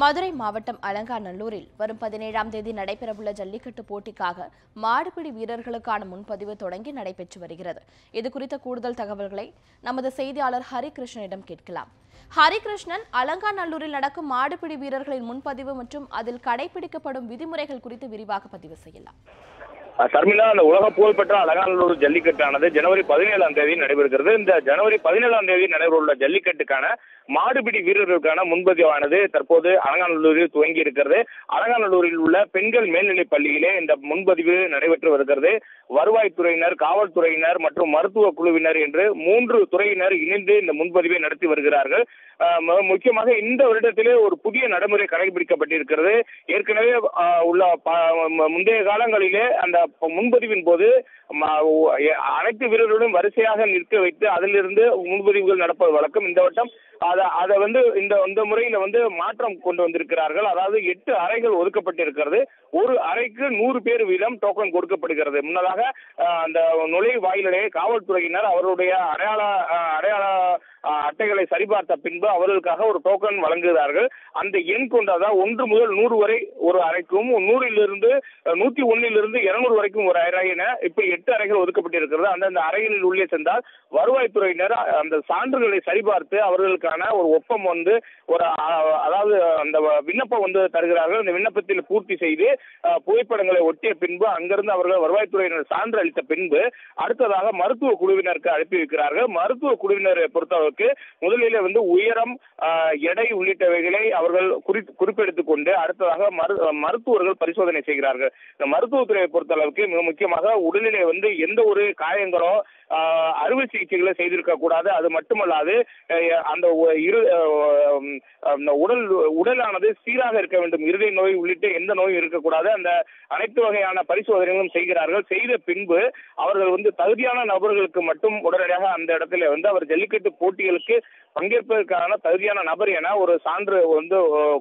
மதுரை மாவட்டம் அலங்காநல்லூரில் வரும் 17ஆம் தேதி நடைபெறவுள்ள ஜல்லிக்கட்டு போட்டிக்காக மாடுபிடி வீரர்களுக்கான முன்பதிவு தொடங்கி நடைபெற்று வருகிறது. இதுகுறித்த கூடுதல் தகவல்களை நமது செய்தியாளர் ஹரிகிருஷ்ணனிடம் கேட்கலாம். ஹரிகிருஷ்ணன், அலங்காநல்லூரில் நடக்கும் மாடுபிடி வீரர்களின் முன்பதிவு மற்றும் அதில் கடைபிடிக்கப்படும் விதிமுறைகள் குறித்து விரிவாக பதிவு செய்யலாம். சர்மிளா, அந்த உலக புகழ்பெற்ற அலங்காநல்லூர் ஜல்லிக்கட்டானது ஜனவரி 17ஆம் தேதி நடைபெறுகிறது. இந்த ஜனவரி 17ஆம் தேதி நடைபெறவுள்ள ஜல்லிக்கட்டுக்கான மாடுபிடி வீரர்களுக்கான முன்பதிவானது தற்போது அலங்காநல்லூரில் துவங்கி இருக்கிறது. அலங்காநல்லூரில் உள்ள பெண்கள் மேல்நிலைப் பள்ளியிலே இந்த முன்பதிவு நடைபெற்று வருகிறது. வருவாய்த்துறையினர், காவல்துறையினர் மற்றும் மருத்துவ குழுவினர் என்று 3 துறையினர் இணைந்து இந்த முன்பதிவை நடத்தி வருகிறார்கள். முக்கியமாக இந்த வருடத்திலே ஒரு புதிய நடைமுறை கடைபிடிக்கப்பட்டிருக்கிறது. ஏற்கனவே உள்ள முந்தைய காலங்களிலே அந்த முன்பதிவின் போது அனைத்து வீரர்களுடன் வரிசையாக நிற்க வைத்து அதிலிருந்து முன்பதிவுகள் நடப்பது வழக்கம். இந்த வட்டம் அதை இந்த முறையில மாற்றம் கொண்டு வந்திருக்கிறார்கள். அதாவது 8 அறைகள் ஒதுக்கப்பட்டிருக்கிறது. ஒரு அறைக்கு 100 பேர் வீதம் டோக்கன் கொடுக்கப்படுகிறது. முன்னதாக அந்த நுழைவு வாயிலே காவல்துறையினர் அவருடைய அடையாள அட்டைகளை சரிபார்த்த பின்பு அவர்களுக்காக ஒரு டோக்கன் வழங்குகிறார்கள். அந்த எண் கொண்டதான் 1 முதல் 100 வரை ஒரு அறைக்கும், 101 200 வரைக்கும் ஒரு அறை என இப்படி 8 அறைகள் ஒதுக்கப்பட்டிருக்கிறது. அந்தந்த அறைகளில் உள்ளே சென்றால் வருவாய்த்துறையினர் அந்த சான்றுகளை சரிபார்த்து அவர்களுக்கான ஒரு ஒப்பம் அதாவது அந்த விண்ணப்பம் தருகிறார்கள். அந்த விண்ணப்பத்தில் பூர்த்தி செய்து புகைப்படங்களை ஒட்டிய பின்பு அங்கிருந்து அவர்கள் வருவாய்த்துறையினர் சான்று அளித்த பின்பு அடுத்ததாக மருத்துவ குழுவினருக்கு அனுப்பி வைக்கிறார்கள். மருத்துவ குழுவினரை பொறுத்தவரைக்கு முதலிலே உயரம், எடை உள்ளிட்டவைகளை அவர்கள் குறிப்பெடுத்துக் கொண்டு அடுத்ததாக மருத்துவர்கள் பரிசோதனை செய்கிறார்கள். இந்த மருத்துவத்துறையை பொறுத்தளவுக்கு மிக முக்கியமாக உடலிலே எந்த ஒரு காயங்களோ அறுவை சிகிச்சைகளை செய்திருக்க கூடாது. அது மட்டுமல்லாது அந்த உடலானது சீராக இருக்க வேண்டும். இருதய நோய் உள்ளிட்ட எந்த நோயும் இருக்கக்கூடாது. அந்த அனைத்து வகையான பரிசோதனைகளும் செய்கிறார்கள். செய்த பின்பு அவர்கள் தகுதியான நபர்களுக்கு மட்டும் உடனடியாக அந்த இடத்துல அவர் ஜல்லிக்கட்டு போட்டிகளுக்கு பங்கேற்பதற்கான தகுதியான நபர் என ஒரு சான்று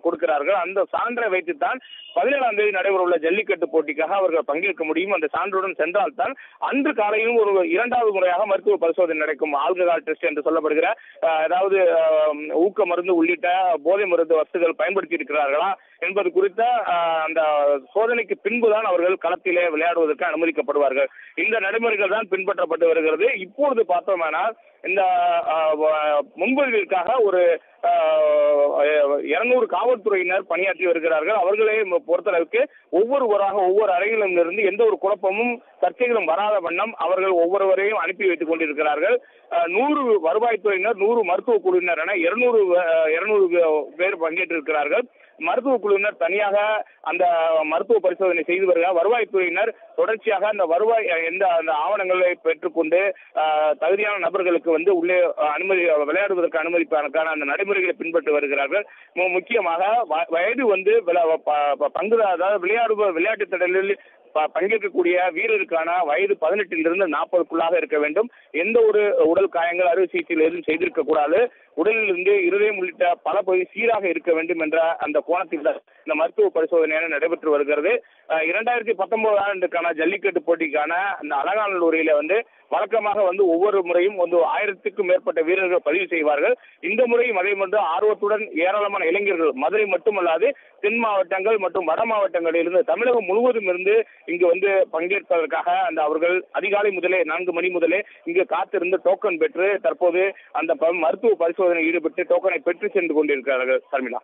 கொடுக்கிறார்கள். அந்த சான்றை வைத்துத்தான் 17ஆம் தேதி நடைபெறவுள்ள ஜல்லிக்கட்டு போட்டிக்காக அவர்கள் பங்கேற்க முடியும். அந்த சான்றுடன் சென்றால்தான் அன்று காலையிலும் ஒரு 2வது முறையாக மருத்துவ பரிசோதனை நடக்கும். ஆல்கஹால் டெஸ்ட் என்று சொல்லப்படுகிற அதாவது ஊக்க மருந்து உள்ளிட்ட போதை மருந்து வசதிகள் பயன்படுத்தி இருக்கிறார்களா என்பது குறித்த அந்த சோதனைக்கு பின்புதான் அவர்கள் களத்திலே விளையாடுவதற்கு அனுமதிக்கப்படுவார்கள். இந்த நடைமுறைகள் தான் பின்பற்றப்பட்டு வருகிறது. இப்பொழுது பார்த்தோமானால் இந்த முன்பதிவிற்காக ஒரு 200 காவல்துறையினர் பணியாற்றி வருகிறார்கள். அவர்களே பொறுத்தளவுக்கு ஒவ்வொரு அறையிலும் இருந்து எந்த ஒரு குழப்பமும் சர்ச்சைகளும் வராத வண்ணம் அவர்கள் ஒவ்வொருவரையும் அனுப்பி வைத்துக் கொண்டிருக்கிறார்கள். 100 வருவாய்த்துறையினர், 100 மருத்துவ குழுவினர் என 200 பேர் பங்கேற்றிருக்கிறார்கள். மருத்துவ குழுவினர் தனியாக அந்த மருத்துவ பரிசோதனை செய்து வருகிறார். வருவாய்த்துறையினர் தொடர்ச்சியாக அந்த அந்த ஆவணங்களை பெற்றுக்கொண்டு தகுதியான நபர்களுக்கு உள்ளே விளையாடுவதற்கு அனுமதிப்பதற்கான அந்த நடைமுறைகளை பின்பற்றி வருகிறார்கள். முக்கியமாக வயது விளையாட்டு திடலில் பங்கேற்கக்கூடிய வீரருக்கான வயது 18 - 40க்குள்ளாக இருக்க வேண்டும். எந்த ஒரு உடல் காயங்கள், அறுவை சிகிச்சைகள் எதுவும் செய்திருக்க கூடாது. உடலிலிருந்து இருதயம் உள்ளிட்ட பல பகுதி சீராக இருக்க வேண்டும் என்ற அந்த கோணத்தில் இந்த மருத்துவ பரிசோதனை நடைபெற்று வருகிறது. 2019 ஆண்டுக்கான ஜல்லிக்கட்டு போட்டிக்கான அந்த அலங்காநல்லூரில வழக்கமாக ஒவ்வொரு முறையும் 1000க்கும் மேற்பட்ட வீரர்கள் பதிவு செய்வார்கள். இந்த முறையும் அதே போன்று ஆர்வத்துடன் ஏராளமான இளைஞர்கள் மதுரை மட்டுமல்லாது தென் மாவட்டங்கள் மற்றும் வட மாவட்டங்களிலிருந்து தமிழகம் முழுவதும் இருந்து இங்கு பங்கேற்பதற்காக அவர்கள் அதிகாலை முதலே 4 மணி முதலே இங்கு காத்திருந்து டோக்கன் பெற்று தற்போது அந்த மருத்துவ பரிசோதனை ஈடுபட்டு டோக்கனை பெற்று சென்று கொண்டிருக்கிறார்கள். சர்மிளா.